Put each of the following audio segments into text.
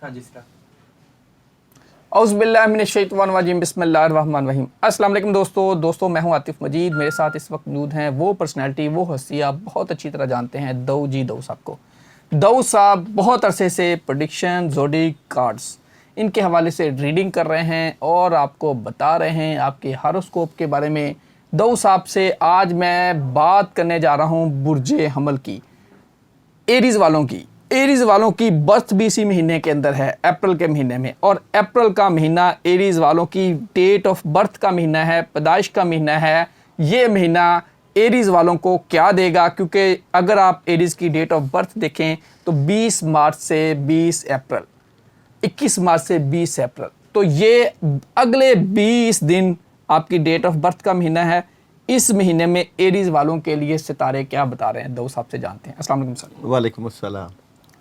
हाँ जी सर। औज़ुबिल्लाहिमिनश्शैतानिर्रजीम बिस्मिल्लाहिर्रहमानिर्रहीम। अस्सलाम वालेकुम दोस्तों मैं हूं आतिफ मजीद। मेरे साथ इस वक्त मौजूद हैं वो पर्सनैलिटी, वो हस्ती आप बहुत अच्छी तरह जानते हैं, दाऊद साहब को। दाऊद साहब बहुत अरसे से प्रेडिक्शन, ज़ोडिक कार्ड्स इनके हवाले से रीडिंग कर रहे हैं और आपको बता रहे हैं आपके हारोस्कोप के बारे में। दाऊद साहब से आज मैं बात करने जा रहा हूँ बुर्जे हमल की, एरीज वालों की। एरीज वालों की बर्थ भी इसी महीने के अंदर है, अप्रैल के महीने में, और अप्रैल का महीना एरीज वालों की डेट ऑफ बर्थ का महीना है, पैदाइश का महीना है। ये महीना एरीज वालों को क्या देगा, क्योंकि अगर आप एरीज की डेट ऑफ बर्थ देखें तो 20 मार्च से 20 अप्रैल, 21 मार्च से 20 अप्रैल, तो ये अगले 20 दिन आपकी डेट ऑफ बर्थ का महीना है। इस महीने में एरीज वालों के लिए सितारे क्या बता रहे हैं, दो साहब से जानते हैं। अस्सलाम वालेकुम सर। वालेकुम अस्सलाम।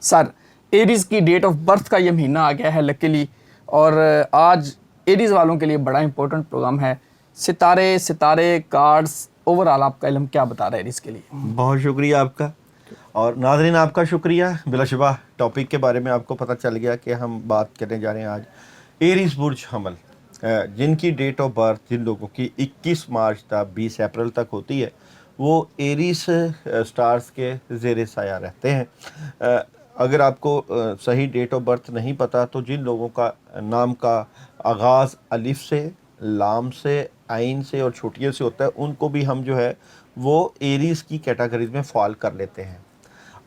सर, एरीज की डेट ऑफ बर्थ का ये महीना आ गया है लकीली, और आज एरीज वालों के लिए बड़ा इंपॉर्टेंट प्रोग्राम है। सितारे कार्ड्स ओवरऑल आपका इल्म क्या बता रहा है एरीज के लिए? बहुत शुक्रिया आपका, और नाज़रीन आपका शुक्रिया। बिलाशुबा टॉपिक के बारे में आपको पता चल गया कि हम बात करने जा रहे हैं आज एरीज बुर्ज हमल, जिनकी डेट ऑफ बर्थ जिन लोगों की 21 मार्च तक 20 अप्रैल तक होती है, वो एरीज स्टार्स के ज़ेरे साया रहते हैं। अगर आपको सही डेट ऑफ बर्थ नहीं पता तो जिन लोगों का नाम का आगाज़ अलिफ से, लाम से, आइन से और छोटियों से होता है, उनको भी हम जो है वो एरीज की कैटेगरीज में फॉल कर लेते हैं।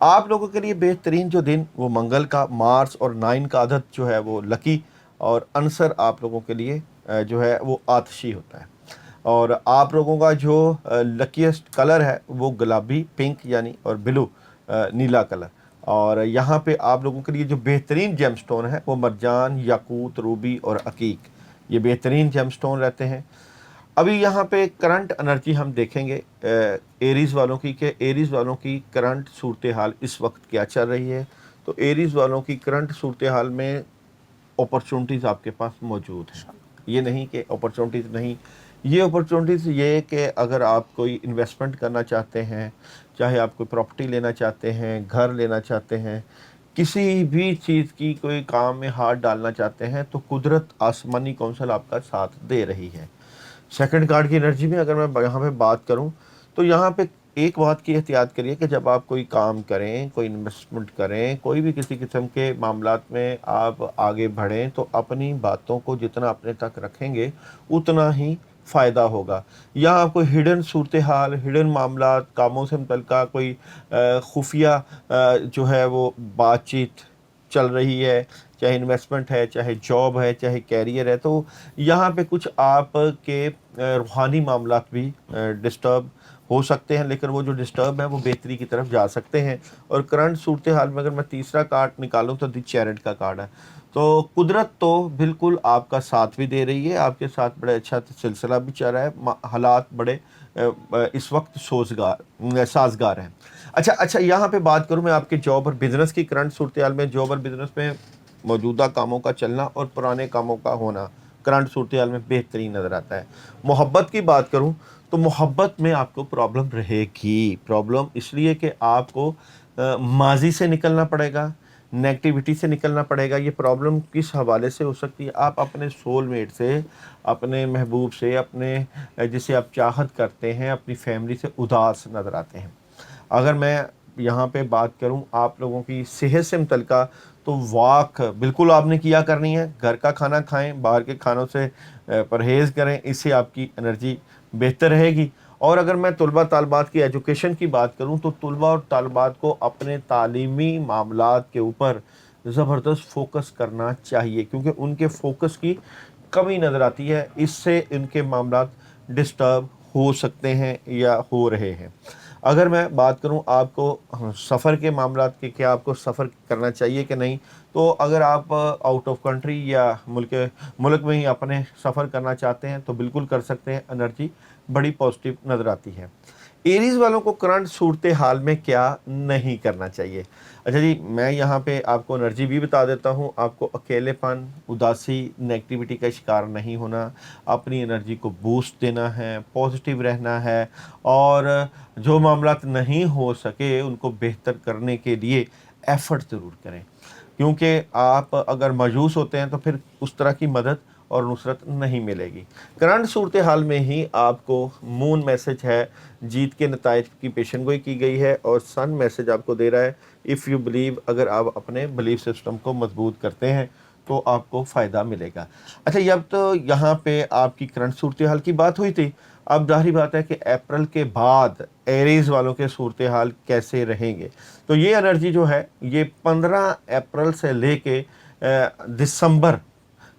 आप लोगों के लिए बेहतरीन जो दिन वो मंगल का, मार्च और 9 का अदद जो है वो लकी, और आंसर आप लोगों के लिए जो है वो आतशी होता है। और आप लोगों का जो लकीएस्ट कलर है वो गुलाबी, पिंक यानी, और ब्लू नीला कलर। और यहाँ पे आप लोगों के लिए जो बेहतरीन जेमस्टोन है वो मरजान, याकूत, रूबी और अकीक, ये बेहतरीन जेमस्टोन रहते हैं। अभी यहाँ पे करंट एनर्जी हम देखेंगे एरीज़ वालों की, कि एरीज़ वालों की करंट सूरत हाल इस वक्त क्या चल रही है। तो एरीज़ वालों की करंट सूरत हाल में अपॉर्चुनिटीज़ आपके पास मौजूद हैं। ये नहीं कि अपॉर्चुनिटीज़ नहीं, ये अपॉर्चुनिटीज़ ये कि अगर आप कोई इन्वेस्टमेंट करना चाहते हैं, चाहे आप कोई प्रॉपर्टी लेना चाहते हैं, घर लेना चाहते हैं, किसी भी चीज़ की कोई काम में हाथ डालना चाहते हैं, तो कुदरत आसमानी कौंसल आपका साथ दे रही है। सेकंड कार्ड की एनर्जी में अगर मैं यहाँ पे बात करूँ तो यहाँ पे एक बात की एहतियात करिए कि जब आप कोई काम करें, कोई इन्वेस्टमेंट करें, कोई भी किसी किस्म के मामलात में आप आगे बढ़ें, तो अपनी बातों को जितना अपने तक रखेंगे उतना ही फ़ायदा होगा। यहाँ आपको हिडन सूरत हाल, हिडन मामलात, कामों से मुतल्लिका कोई खुफिया जो है वो बातचीत चल रही है, चाहे इन्वेस्टमेंट है, चाहे जॉब है, चाहे कैरियर है, तो यहाँ पे कुछ आपके रूहानी मामलात भी डिस्टर्ब हो सकते हैं, लेकिन वो जो डिस्टर्ब है वो बेहतरी की तरफ जा सकते हैं। और करंट सूरत हाल में अगर मैं तीसरा कार्ड निकालूं तो दी चैरिट का कार्ड है। तो कुदरत तो बिल्कुल आपका साथ भी दे रही है, आपके साथ बड़ा अच्छा सिलसिला भी चल रहा है, हालात बड़े इस वक्त साजगार हैं। अच्छा, यहाँ पे बात करूँ मैं आपके जॉब और बिज़नेस की करंट सूरत हाल में। जॉब और बिज़नेस में मौजूदा कामों का चलना और पुराने कामों का होना करंट सूरत हाल में बेहतरीन नज़र आता है। मोहब्बत की बात करूं तो मोहब्बत में आपको प्रॉब्लम रहेगी। प्रॉब्लम इसलिए कि आपको माजी से निकलना पड़ेगा, नेगेटिविटी से निकलना पड़ेगा। ये प्रॉब्लम किस हवाले से हो सकती है? आप अपने सोलमेट से, अपने महबूब से, अपने जिसे आप चाहत करते हैं, अपनी फैमिली से उदास नज़र आते हैं। अगर मैं यहाँ पे बात करूँ आप लोगों की सेहत से मुतल्लिका, तो वॉक बिल्कुल आपने किया करनी है। घर का खाना खाएं, बाहर के खानों से परहेज़ करें, इससे आपकी एनर्जी बेहतर रहेगी। और अगर मैं तलबा तालबात की एजुकेशन की बात करूं तो तलबा और तालबात को अपने तालीमी मामलात के ऊपर ज़बरदस्त फोकस करना चाहिए, क्योंकि उनके फोकस की कमी नज़र आती है। इससे इनके मामलात डिस्टर्ब हो सकते हैं या हो रहे हैं। अगर मैं बात करूं आपको सफ़र के मामलात के, क्या आपको सफ़र करना चाहिए कि नहीं, तो अगर आप आउट ऑफ कंट्री या मुल्क में ही अपने सफ़र करना चाहते हैं तो बिल्कुल कर सकते हैं। एनर्जी बड़ी पॉजिटिव नज़र आती है। एरीज़ वालों को करंट सूरत हाल में क्या नहीं करना चाहिए? अच्छा जी, मैं यहाँ पे आपको एनर्जी भी बता देता हूँ। आपको अकेलेपन, उदासी, नेगेटिविटी का शिकार नहीं होना, अपनी एनर्जी को बूस्ट देना है, पॉजिटिव रहना है, और जो मामलात नहीं हो सके उनको बेहतर करने के लिए एफ़र्ट ज़रूर करें। क्योंकि आप अगर मायूस होते हैं तो फिर उस तरह की मदद और नुसरत नहीं मिलेगी। करंट सूरत हाल में ही आपको मून मैसेज है, जीत के नताइज की पेशन गोई की गई है, और सन मैसेज आपको दे रहा है इफ़ यू बिलीव, अगर आप अपने बिलीफ सिस्टम को मजबूत करते हैं तो आपको फ़ायदा मिलेगा। अच्छा, ये अब तो यहाँ पे आपकी करंट सूरत हाल की बात हुई थी, अब जाहिर बात है कि अप्रैल के बाद एरीज वालों के सूरत हाल कैसे रहेंगे। तो ये एनर्जी जो है ये 15 अप्रैल से लेके दिसंबर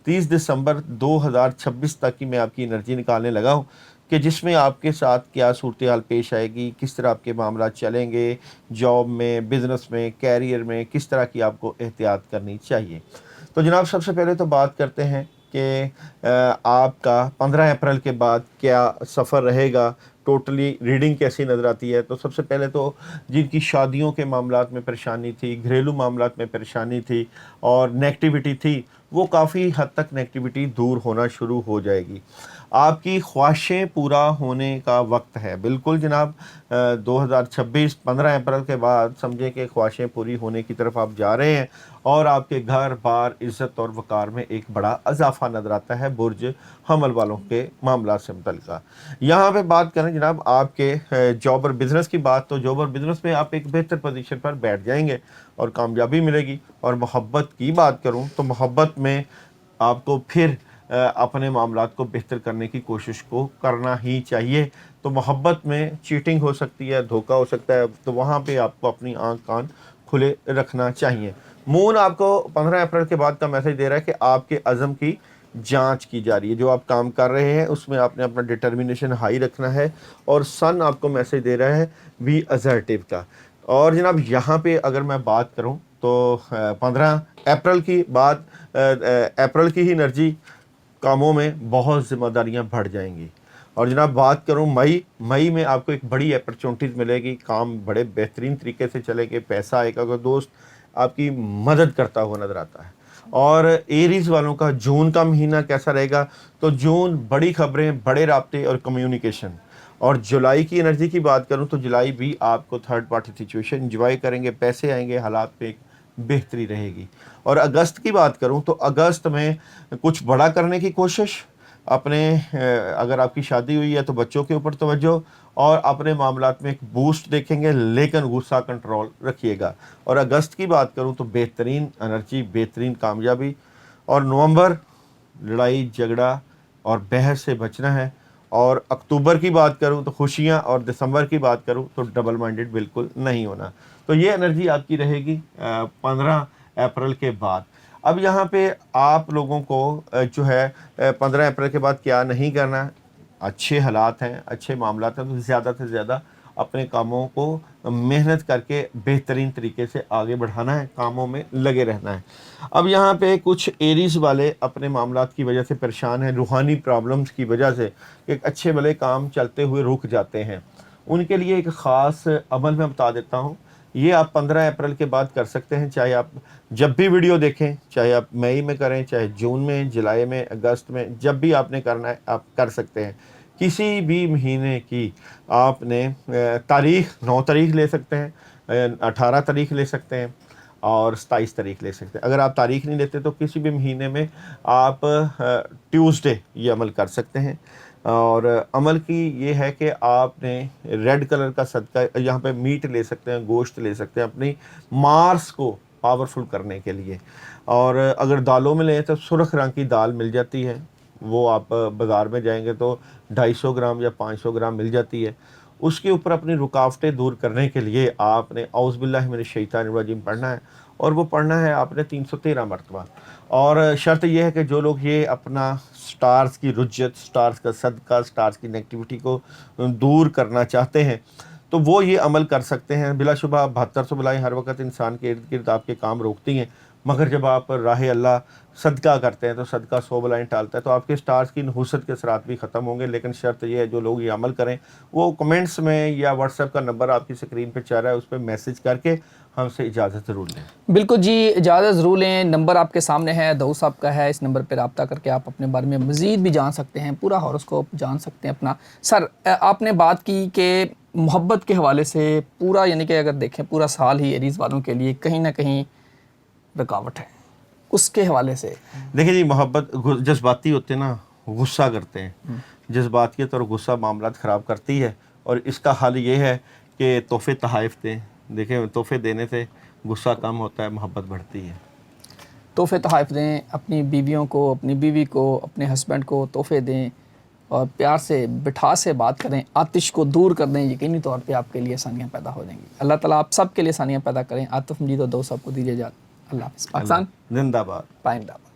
30 दिसंबर 2026 तक की मैं आपकी एनर्जी निकालने लगा हूँ कि जिसमें आपके साथ क्या सूरत हाल पेश आएगी, किस तरह आपके मामला चलेंगे, जॉब में, बिज़नेस में, कैरियर में किस तरह की आपको एहतियात करनी चाहिए। तो जनाब, सबसे पहले तो बात करते हैं कि आपका 15 अप्रैल के बाद क्या सफ़र रहेगा, टोटली रीडिंग कैसी नज़र आती है। तो सबसे पहले तो जिनकी शादियों के मामलात में परेशानी थी, घरेलू मामलात में परेशानी थी और नेगेटिविटी थी, वो काफ़ी हद तक नेगेटिविटी दूर होना शुरू हो जाएगी। आपकी ख्वाहिशें पूरा होने का वक्त है। बिल्कुल जनाब, 2026 15 अप्रैल के बाद समझें कि ख्वाहिशें पूरी होने की तरफ आप जा रहे हैं और आपके घर बार, इज़्ज़त और वक़ार में एक बड़ा इजाफा नज़र आता है बुर्ज हमल वालों के मामला से मुतल्लिक़। यहाँ पे बात करें जनाब आपके जॉब और बिज़नेस की बात, तो जॉब और बिज़नेस में आप एक बेहतर पोजीशन पर बैठ जाएंगे और कामयाबी मिलेगी। और मोहब्बत की बात करूँ तो मोहब्बत में आपको फिर अपने मामलात को बेहतर करने की कोशिश को करना ही चाहिए। तो मोहब्बत में चीटिंग हो सकती है, धोखा हो सकता है, तो वहाँ पे आपको अपनी आँख कान खुले रखना चाहिए। मून आपको 15 अप्रैल के बाद का मैसेज दे रहा है कि आपके अज़म की जांच की जा रही है। जो आप काम कर रहे हैं उसमें आपने अपना डिटर्मिनेशन हाई रखना है। और सन आपको मैसेज दे रहा है बी असर्टिव का। और जनाब यहाँ पे अगर मैं बात करूँ तो 15 अप्रैल की बाद अप्रैल की ही एनर्जी, कामों में बहुत ज़िम्मेदारियां बढ़ जाएंगी। और जनाब बात करूं मई में आपको एक बड़ी अपॉर्चुनिटीज़ मिलेगी, काम बड़े बेहतरीन तरीके से चलेंगे, पैसा आएगा, अगर दोस्त आपकी मदद करता हुआ नज़र आता है। और एरीज़ वालों का जून का महीना कैसा रहेगा, तो जून बड़ी खबरें, बड़े राब्ते और कम्युनिकेशन। और जुलाई की एनर्जी की बात करूं तो जुलाई भी आपको थर्ड पार्टी सिचुएशन इंजॉय करेंगे, पैसे आएंगे, हालात पे बेहतरी रहेगी। और अगस्त की बात करूं तो अगस्त में कुछ बड़ा करने की कोशिश, अपने अगर आपकी शादी हुई है तो बच्चों के ऊपर तवज्जो, और अपने मामलात में एक बूस्ट देखेंगे, लेकिन गुस्सा कंट्रोल रखिएगा। और अगस्त की बात करूं तो बेहतरीन एनर्जी, बेहतरीन कामयाबी। और नवंबर लड़ाई झगड़ा और बहस से बचना है। और अक्टूबर की बात करूं तो खुशियां, और दिसंबर की बात करूं तो डबल माइंडेड बिल्कुल नहीं होना। तो ये एनर्जी आपकी रहेगी 15 अप्रैल के बाद। अब यहाँ पे आप लोगों को जो है 15 अप्रैल के बाद क्या नहीं करना, अच्छे हालात हैं, अच्छे मामलात हैं, तो ज़्यादा से ज़्यादा अपने कामों को मेहनत करके बेहतरीन तरीके से आगे बढ़ाना है, कामों में लगे रहना है। अब यहाँ पे कुछ एरीज वाले अपने मामलात की वजह से परेशान हैं, रूहानी प्रॉब्लम्स की वजह से एक अच्छे भले काम चलते हुए रुक जाते हैं। उनके लिए एक ख़ास अमल मैं बता देता हूँ, ये आप 15 अप्रैल के बाद कर सकते हैं। चाहे आप जब भी वीडियो देखें, चाहे आप मई में करें, चाहे जून में, जुलाई में, अगस्त में, जब भी आपने करना है आप कर सकते हैं। किसी भी महीने की आपने तारीख 9 तारीख ले सकते हैं, 18 तारीख ले सकते हैं और 27 तारीख ले सकते हैं। अगर आप तारीख नहीं लेते तो किसी भी महीने में आप ट्यूसडे ये अमल कर सकते हैं। और अमल की ये है कि आपने रेड कलर का सदका, यहाँ पे मीट ले सकते हैं, गोश्त ले सकते हैं अपनी मार्स को पावरफुल करने के लिए। और अगर दालों में लें तो सुर्ख रंग की दाल मिल जाती है, वो आप बाज़ार में जाएंगे तो 250 ग्राम या 500 ग्राम मिल जाती है। उसके ऊपर अपनी रुकावटें दूर करने के लिए आपने औज़ बिल्लाहि मिनश शैतानिर रजीम पढ़ना है, और वो पढ़ना है आपने 313 मरतबा। और शर्त यह है कि जो लोग ये अपना स्टार्स की रुज्जत, स्टार्स का सदका, स्टार्स की नेगेटिविटी को दूर करना चाहते हैं तो वो ये अमल कर सकते हैं। बिलाशुबा 7200 बलाएँ हर वक्त इंसान के इर्द गिर्द आपके काम रोकती हैं, मगर जब आप राह अल्लाह सदका करते हैं तो सदका 100 बलाएँ टालता है। तो आपके स्टार्स की नहुसत के असरात भी ख़त्म होंगे। लेकिन शर्त यह है जो लोग ये अमल करें वो कमेंट्स में या व्हाट्सएप का नंबर आपकी स्क्रीन पे चल रहा है उस पर मैसेज करके हमसे इजाज़त ज़रूर लें। बिल्कुल जी, इजाज़त ज़रूर लें। नंबर आपके सामने है, दाऊद साहब का है। इस नंबर पर रब्ता करके आप अपने बारे में मज़ीद भी जान सकते हैं, पूरा हॉरोस्कोप जान सकते हैं अपना। सर, आपने बात की कि मोहब्बत के हवाले से पूरा, यानी कि अगर देखें पूरा साल ही एरीज़ वालों के लिए कहीं ना कहीं رکاوٹ ہے، اس کے حوالے سے دیکھیں جی، محبت جذباتی ہوتے ہیں نا، غصہ کرتے ہیں، جذباتیت اور غصہ معاملات خراب کرتی ہے، اور اس کا حل یہ ہے کہ تحفے تحائف دیں. دیکھیں تحفے دینے سے غصہ کم ہوتا ہے، محبت بڑھتی ہے. تحفے تحائف دیں، اپنی بیویوں کو، اپنی بیوی کو، اپنے ہسبینڈ کو تحفے دیں اور پیار سے بٹھا سے بات کریں، آتش کو دور کر دیں، یقینی طور پہ آپ کے لیے آسانیاں پیدا ہو جائیں گی. اللہ تعالیٰ آپ سب کے لیے آسانیاں پیدا کریں. عاطف مجید اور دو سب کو دیجیے اجازت. اللہ حافظ. پاکستان زندہ باد. پائندہ باد.